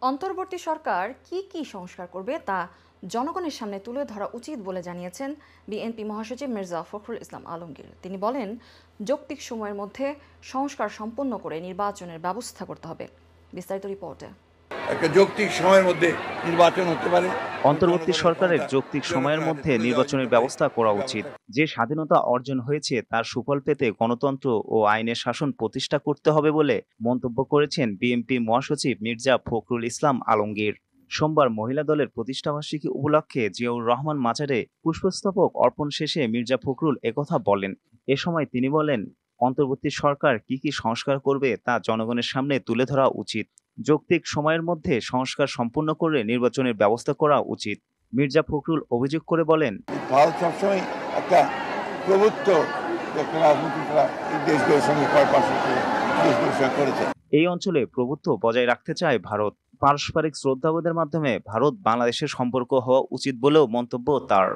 অন্তর্বর্তী সরকার কি সংস্কার করবে তা জনগণের সামনে তুলে ধরা উচিত বলে জানিয়েছেন বিএনপি মহাসচিব মির্জা ফখরুল ইসলাম আলমগীর। তিনি বলেন, যৌক্তিক সময়ের মধ্যে সংস্কার সম্পন্ন করে নির্বাচনের ব্যবস্থা করতে হবে। বিস্তারিত রিপোর্টে। একটা যৌক্তিক সময়ের মধ্যে নির্বাচন হতে পারে। অন্তর্বর্তী সরকারের যৌক্তিক সময়ের মধ্যে নির্বাচনের ব্যবস্থা করা উচিত। যে স্বাধীনতা অর্জন হয়েছে তার সুফল পেতে গণতন্ত্র ও আইনের শাসন প্রতিষ্ঠা করতে হবে বলে মন্তব্য করেছেন বিএনপি মহাসচিব মির্জা ফখরুল ইসলাম আলমগীর। সোমবার মহিলা দলের প্রতিষ্ঠাবার্ষিকী উপলক্ষে জিয়াউর রহমান মাজারে পুষ্পস্তবক অর্পণ শেষে মির্জা ফখরুল একথা বলেন। এ সময় তিনি বলেন, অন্তর্বর্তী সরকার কি সংস্কার করবে তা জনগণের সামনে তুলে ধরা উচিত। যৌক্তিক সময়ের মধ্যে সংস্কার সম্পূর্ণ করে নির্বাচনের ব্যবস্থা করা উচিত। মির্জা ফখরুল অভিযোগ করে বলেন, ভারত সবসময় একটা প্রভুত্ব রাজনীতিকরা এই দেশগুলোর সঙ্গে করেছে। এই অঞ্চলে প্রভুত্ব বজায় রাখতে চায় ভারত। পারস্পরিক শ্রদ্ধাবোধের মাধ্যমে ভারত বাংলাদেশের সম্পর্ক হওয়া উচিত বলেও মন্তব্য তার।